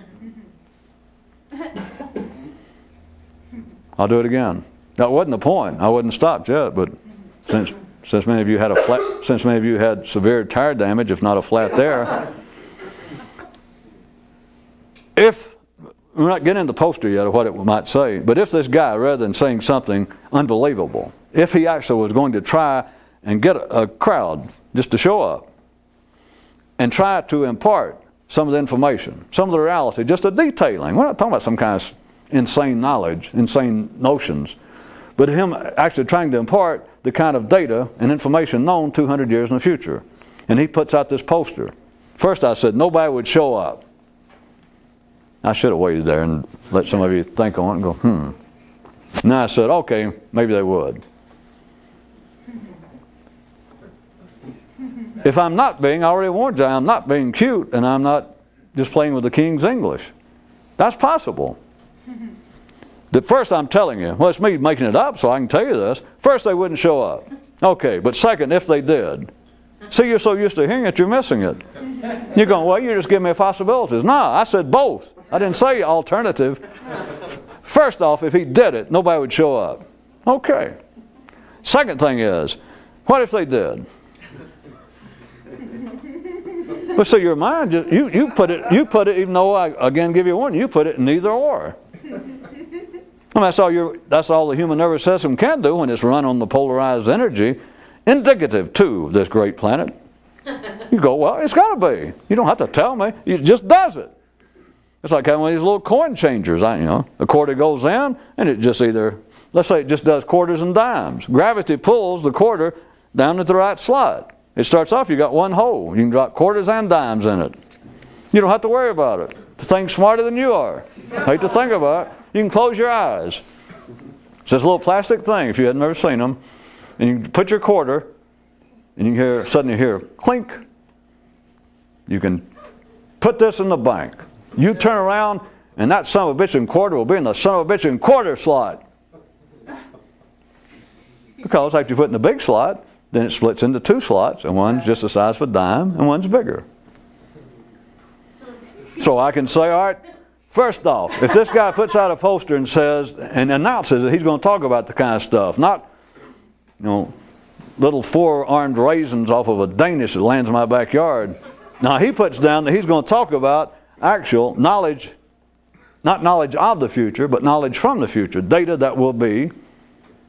A: I'll do it again. That wasn't the point. I wasn't stopped yet, but since many of you had severe tire damage, if not a flat there. If we're not getting into the poster yet of what it might say, but if this guy, rather than saying something unbelievable, if he actually was going to try and get a crowd just to show up and try to impart some of the information, some of the reality, just a detailing. We're not talking about some kind of insane knowledge, insane notions, but him actually trying to impart the kind of data and information known 200 years in the future. And he puts out this poster. First I said nobody would show up. I should have waited there and let some of you think on it and go, Now I said, okay, maybe they would. If I'm not being, I already warned you, I'm not being cute and I'm not just playing with the King's English. That's possible. At first I'm telling you, well, it's me making it up so I can tell you this. First they wouldn't show up. Okay, but second, if they did. See, you're so used to hearing it, you're missing it. You're going, well, you're just giving me possibilities. No, I said both. I didn't say alternative. First off, if he did it, nobody would show up. Okay. Second thing is, what if they did? But see, your mind, you put it, even though I again give you a warning, you put it in either or. I mean, that's all the human nervous system can do when it's run on the polarized energy, indicative to this great planet. You go, well, it's got to be. You don't have to tell me. It just does it. It's like having one of these little coin changers. A quarter goes in, and it just either, let's say it just does quarters and dimes. Gravity pulls the quarter down at the right slot. It starts off, you got one hole. You can drop quarters and dimes in it. You don't have to worry about it. The thing's smarter than you are. Hate to think about it. You can close your eyes. It's this little plastic thing, if you had never seen them, and you put your quarter, and you suddenly hear clink. You can put this in the bank. You turn around, and that son of a bitch and quarter will be in the son of a bitch and quarter slot. Because after you put in the big slot, then it splits into two slots, and one's just the size of a dime, and one's bigger. So I can say, all right, first off, if this guy puts out a poster and says, and announces that he's going to talk about the kind of stuff, not, little four-armed raisins off of a Danish that lands in my backyard. Now he puts down that he's going to talk about actual knowledge, not knowledge of the future, but knowledge from the future, data that will be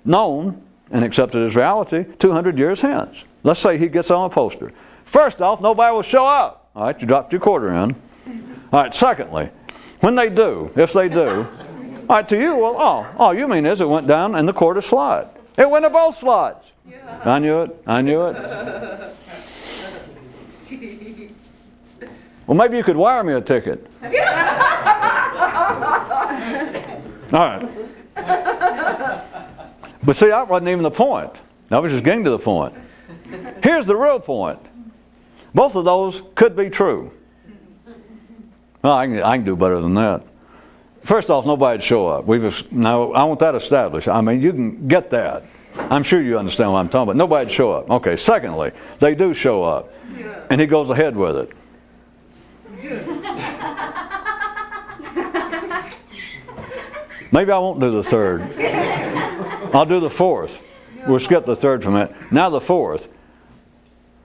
A: known and accepted as reality 200 years hence. Let's say he gets on a poster. First off, nobody will show up. All right, you dropped your quarter in. All right, secondly, when they do, if they do, all right, to you, well, all you mean is it went down in the quarter slot. It went to both slots. Yeah. I knew it. Well, maybe you could wire me a ticket. All right. But see, that wasn't even the point. I was just getting to the point. Here's the real point. Both of those could be true. Well, I can do better than that. First off, nobody'd show up. Now, I want that established. I mean, you can get that. I'm sure you understand what I'm talking about. Nobody'd show up. Okay, secondly, they do show up. Yeah. And he goes ahead with it. Maybe I won't do the third. I'll do the fourth. We'll skip the third from it. Now the fourth.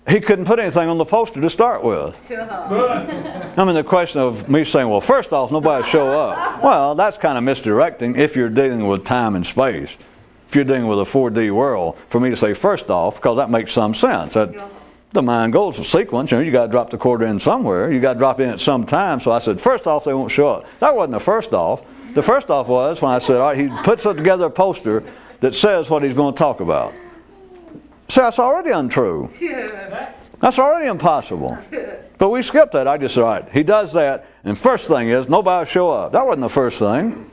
A: He couldn't put anything on the poster to start with. I mean, the question of me saying, well, first off, nobody show up. Well, that's kind of misdirecting if you're dealing with time and space. If you're dealing with a 4D world, for me to say first off, because that makes some sense. The mind goes a sequence. You got to drop the quarter in somewhere. You got to drop in at some time. So I said, first off, they won't show up. That wasn't the first off. The first off was when I said, all right, he puts together a poster that says what he's going to talk about. See, that's already untrue. That's already impossible. But we skipped that. I just said, all right, he does that, and first thing is, nobody will show up. That wasn't the first thing.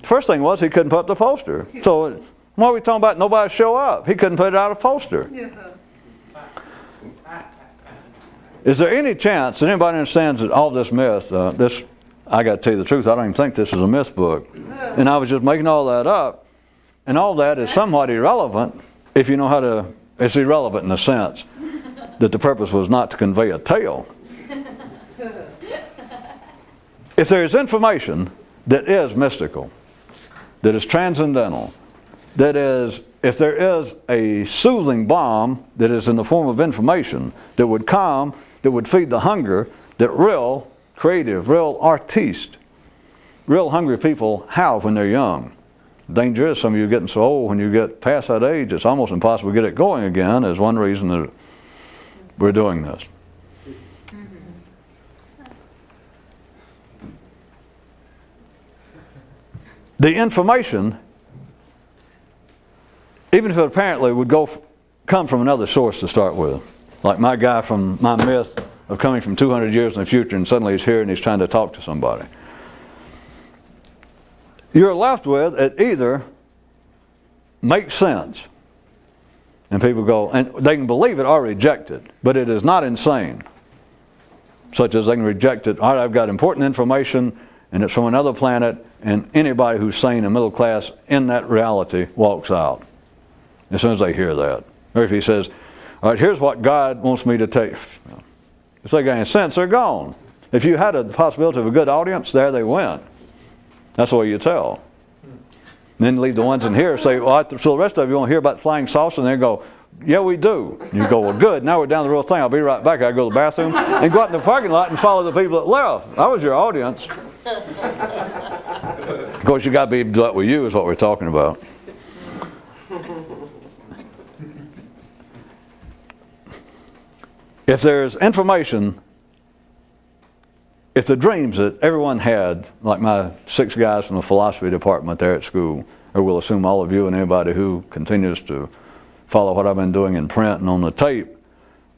A: First thing was he couldn't put up the poster. So why are we talking about nobody show up? He couldn't put it out a poster. Is there any chance that anybody understands that all this myth, I got to tell you the truth, I don't even think this is a myth book. And I was just making all that up. And all that is somewhat irrelevant if you know how to, it's irrelevant in the sense that the purpose was not to convey a tale. If there is information that is mystical, that is transcendental, that is, if there is a soothing balm that is in the form of information that would calm, that would feed the hunger that real creative, real artiste, real hungry people have when they're young. The danger is some of you getting so old, when you get past that age, it's almost impossible to get it going again, is one reason that we're doing this. The information, even if it apparently would come from another source to start with, like my guy from my myth of coming from 200 years in the future and suddenly he's here and he's trying to talk to somebody. You're left with, it either makes sense, and people go, and they can believe it or reject it, but it is not insane. Such as they can reject it, all right, I've got important information, and it's from another planet, and anybody who's sane and middle class in that reality walks out as soon as they hear that. Or if he says, all right, here's what God wants me to take. If they got any sense, they're gone. If you had a possibility of a good audience, there they went. That's the way you tell. And then leave the ones in here say, well, so the rest of you won't hear about flying saucer, and they go, yeah, we do. And you go, well, good. Now we're down the real thing. I'll be right back. I go to the bathroom and go out in the parking lot and follow the people that left. That was your audience. Of course, you got to be dealt with you is what we're talking about. If there's information, if the dreams that everyone had, like my 6 guys from the philosophy department there at school, or we'll assume all of you and anybody who continues to follow what I've been doing in print and on the tape,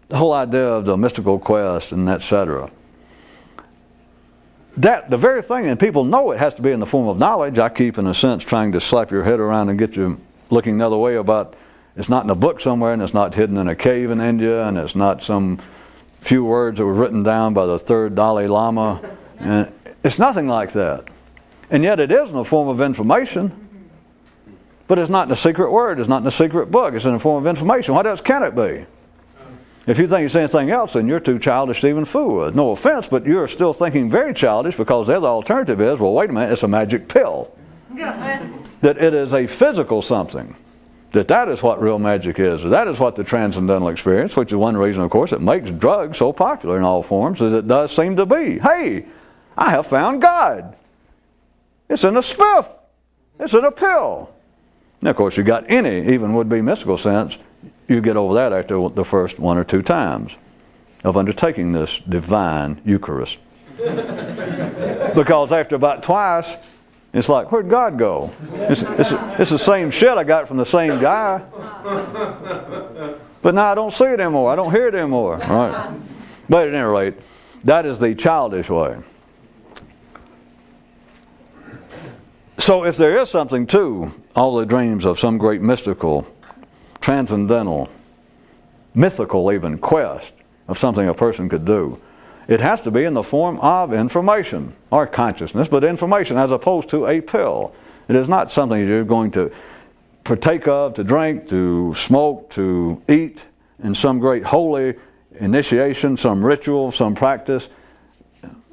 A: the whole idea of the mystical quest and etc. That, the very thing, and people know it has to be in the form of knowledge. I keep, in a sense, trying to slap your head around and get you looking the other way about it's not in a book somewhere, and it's not hidden in a cave in India, and it's not some few words that were written down by the 3rd Dalai Lama. And it's nothing like that. And yet it is in the form of information. But it's not in a secret word. It's not in a secret book. It's in the form of information. What else can it be? If you think it's anything else, then you're too childish to even fool with. No offense, but you're still thinking very childish, because the other alternative is, well, wait a minute, it's a magic pill. That it is a physical something. That is what real magic is. That is what the transcendental experience, which is one reason, of course, it makes drugs so popular in all forms, is it does seem to be, hey, I have found God. It's in a spiff. It's in a pill. Now, of course, you got any, even would-be mystical sense, you get over that after the first 1 or 2 times of undertaking this divine Eucharist. Because after about twice, it's like, where'd God go? It's the same shit I got from the same guy. But now I don't see it anymore. I don't hear it anymore. Right. But at any rate, that is the childish way. So if there is something to all the dreams of some great mystical, transcendental, mythical even quest of something a person could do, it has to be in the form of information, or consciousness, but information as opposed to a pill. It is not something you're going to partake of, to drink, to smoke, to eat in some great holy initiation, some ritual, some practice.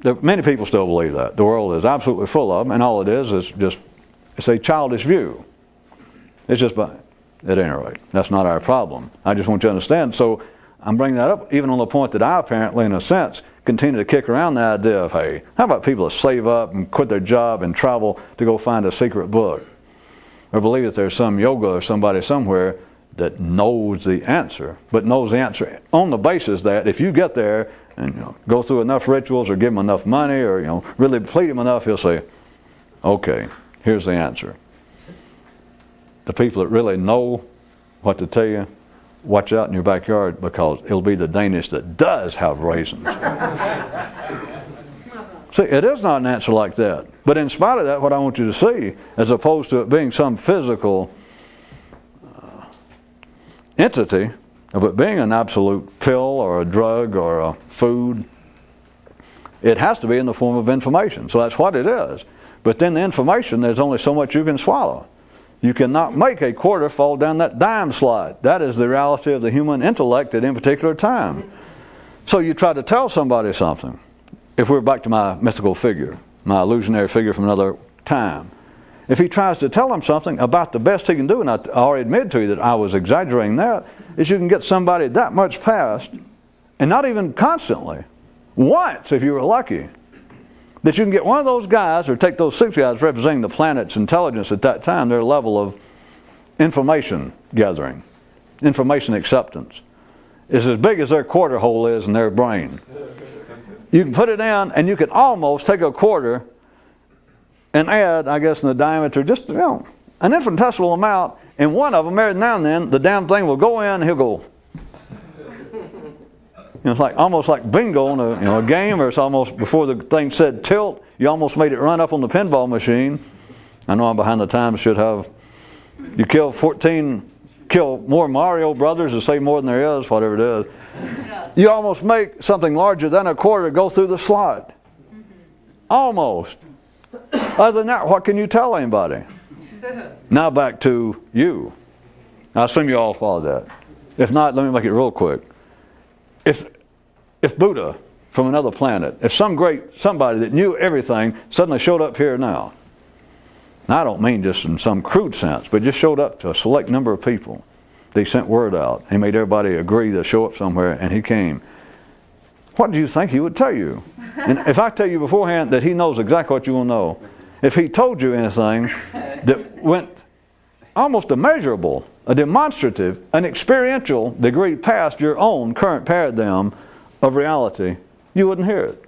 A: Many people still believe that. The world is absolutely full of them, and all it is just, it's a childish view. It's just, at any rate, that's not our problem. I just want you to understand. So I'm bringing that up even on the point that I apparently, in a sense, continue to kick around the idea of, hey, how about people that save up and quit their job and travel to go find a secret book? Or believe that there's some yoga or somebody somewhere that knows the answer, but knows the answer on the basis that if you get there and go through enough rituals or give him enough money or really plead him enough, he'll say, okay, here's the answer. The people that really know what to tell you, watch out in your backyard, because it'll be the Danish that does have raisins. See, it is not an answer like that. But in spite of that, what I want you to see, as opposed to it being some physical entity, of it being an absolute pill or a drug or a food, it has to be in the form of information. So that's what it is. But then the information, there's only so much you can swallow. You cannot make a quarter fall down that dime slide. That is the reality of the human intellect at any particular time. So you try to tell somebody something. If we're back to my mythical figure, my illusionary figure from another time. If he tries to tell him something about the best he can do, and I already admitted to you that I was exaggerating that, is you can get somebody that much past, and not even constantly, once if you were lucky, that you can get one of those guys, or take those 6 guys representing the planet's intelligence at that time, their level of information gathering, information acceptance, is as big as their quarter hole is in their brain. You can put it in, and you can almost take a quarter and add, I guess, in the diameter, just, an infinitesimal amount, and one of them, every now and then, the damn thing will go in, and he'll go. It's like almost like bingo in a game, or it's almost before the thing said tilt, you almost made it run up on the pinball machine. I know I'm behind the times. You kill more Mario Brothers, to say more than there is, whatever it is. You almost make something larger than a quarter go through the slot. Almost. Other than that, what can you tell anybody? Now back to you. I assume you all followed that. If not, let me make it real quick. If Buddha from another planet, if somebody that knew everything suddenly showed up here now, and I don't mean just in some crude sense, but just showed up to a select number of people. They sent word out. He made everybody agree to show up somewhere, and he came. What do you think he would tell you? And if I tell you beforehand that he knows exactly what you will know, if he told you anything that went almost immeasurable, a demonstrative, an experiential degree past your own current paradigm of reality, you wouldn't hear it.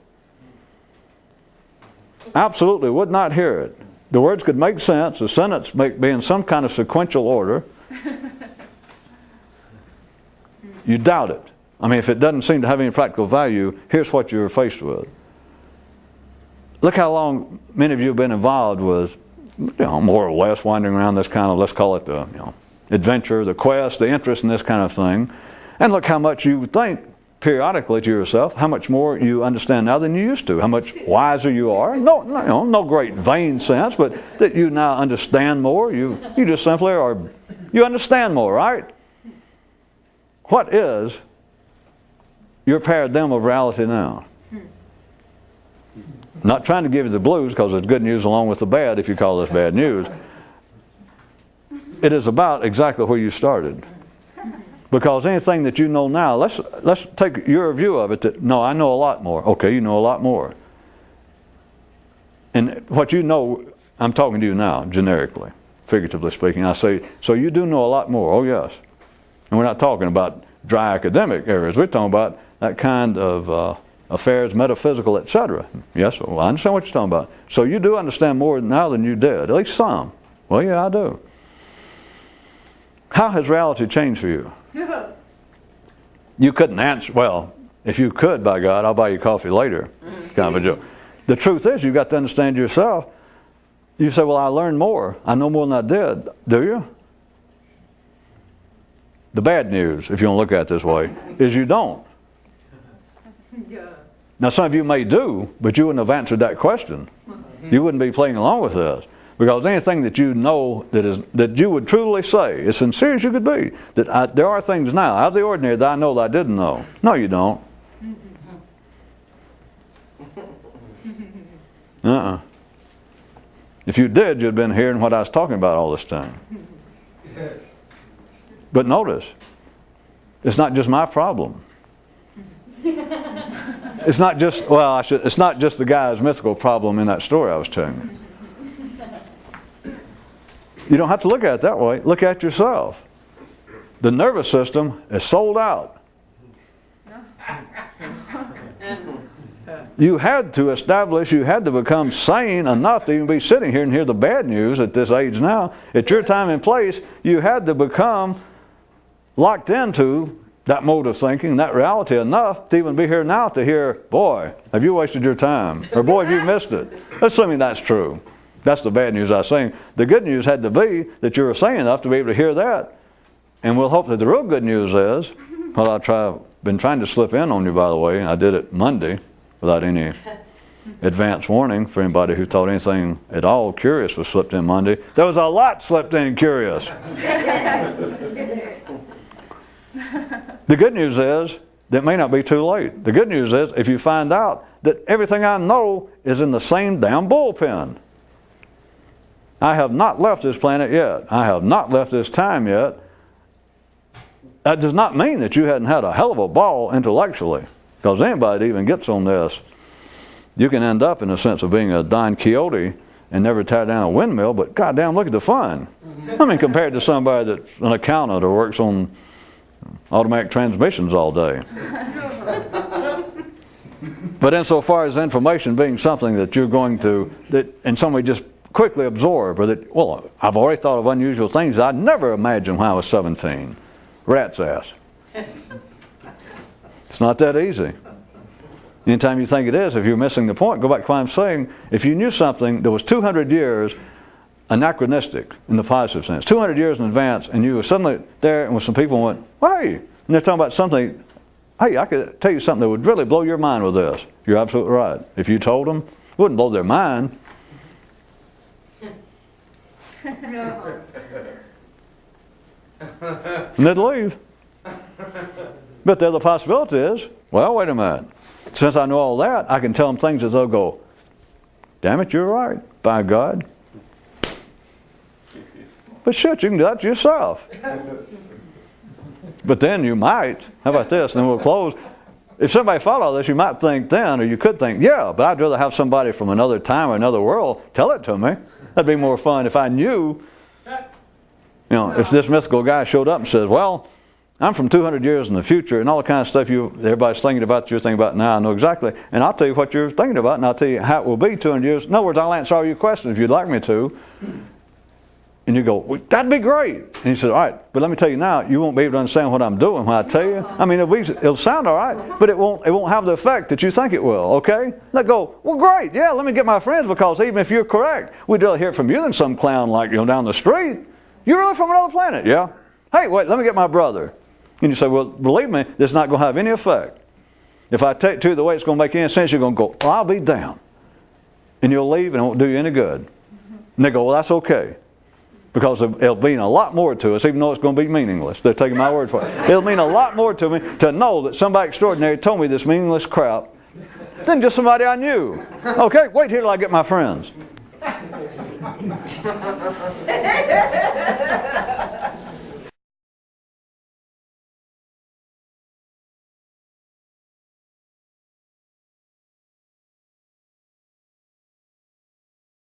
A: Absolutely would not hear it. The words could make sense, the sentence may be in some kind of sequential order. You doubt it. I mean, if it doesn't seem to have any practical value, here's what you're faced with. Look how long many of you have been involved with, more or less wandering around this kind of, let's call it the adventure, the quest, the interest in this kind of thing. And look how much you think periodically to yourself, how much more you understand now than you used to, how much wiser you are. No great vain sense, but that you now understand more. You just simply are, you understand more, right? What is your paradigm of reality now? Not trying to give you the blues, because it's good news along with the bad, if you call this bad news. It is about exactly where you started. Because anything that you know now, let's take your view of it that, no, I know a lot more. Okay, you know a lot more. And what you know, I'm talking to you now, generically, figuratively speaking. I say, so you do know a lot more. Oh, yes. And we're not talking about dry academic areas. We're talking about that kind of affairs, metaphysical, etc. Yes, well, I understand what you're talking about. So you do understand more now than you did, at least some. Well, yeah, I do. How has reality changed for you? You couldn't answer, well, if you could, by God, I'll buy you coffee later. It's kind of a joke. The truth is, you've got to understand yourself. You say, well, I learned more. I know more than I did. Do you? The bad news, if you want to look at it this way, is you don't. Now, some of you may do, but you wouldn't have answered that question. You wouldn't be playing along with this. Because anything that you know that you would truly say, as sincere as you could be, that there are things now out of the ordinary that I know that I didn't know. No, you don't. If you did, you'd have been hearing what I was talking about all this time. But notice, it's not just my problem. It's not just, it's not just the guy's mythical problem in that story I was telling you. You don't have to look at it that way. Look at yourself. The nervous system is sold out. You had to establish, you had to become sane enough to even be sitting here and hear the bad news at this age now. At your time and place, you had to become locked into that mode of thinking, that reality enough to even be here now to hear, boy, have you wasted your time? Or boy, have you missed it? Assuming that's true. That's the bad news I was saying. The good news had to be that you were sane enough to be able to hear that. And we'll hope that the real good news is, well, I've been trying to slip in on you, by the way. I did it Monday without any advance warning for anybody who thought anything at all curious was slipped in Monday. There was a lot slipped in curious. The good news is that it may not be too late. The good news is if you find out that everything I know is in the same damn bullpen. I have not left this planet yet. I have not left this time yet. That does not mean that you hadn't had a hell of a ball intellectually. Because anybody that even gets on this, you can end up in a sense of being a Don Quixote and never tear down a windmill, but goddamn, look at the fun. I mean, compared to somebody that's an accountant or works on automatic transmissions all day. But insofar as information being something that you're going to, that in some way just quickly absorb, or that, well, I've already thought of unusual things I'd never imagined when I was 17. Rat's ass. It's not that easy. Anytime you think it is, if you're missing the point, go back to what I'm saying. If you knew something that was 200 years anachronistic in the positive sense, 200 years in advance, and you were suddenly there and with some people went, hey, and they're talking about something, hey, I could tell you something that would really blow your mind with this. You're absolutely right. If you told them, it wouldn't blow their mind. And they'd leave. But the other possibility is, well, wait a minute. Since I know all that, I can tell them things that they'll go, damn it, you're right, by God. But shit, you can do that to yourself. But then you might, how about this, and then we'll close. If somebody thought all this, you might think then, or you could think, yeah, but I'd rather have somebody from another time or another world tell it to me. That'd be more fun if I knew. You know, if this mythical guy showed up and says, well, I'm from 200 years in the future, and all the kind of stuff everybody's thinking about, you're thinking about now, I know exactly. And I'll tell you what you're thinking about, and I'll tell you how it will be 200 years. In other words, I'll answer all your questions if you'd like me to. And you go, well, that'd be great. And he said, all right, but let me tell you now, you won't be able to understand what I'm doing when I tell you. I mean, it'll sound all right, but it won't have the effect that you think it will, okay? They go, well, great, yeah, let me get my friends, because even if you're correct, we'd rather hear from you than some clown like, down the street. You're really from another planet, yeah? Hey, wait, let me get my brother. And you say, well, believe me, this is not going to have any effect. If I take to the way it's going to make any sense, you're going to go, well, I'll be damned. And you'll leave and it won't do you any good. And they go, well, that's okay. Because it'll mean a lot more to us, even though it's going to be meaningless. They're taking my word for it. It'll mean a lot more to me to know that somebody extraordinary told me this meaningless crap than just somebody I knew. Okay, wait here till I get my friends.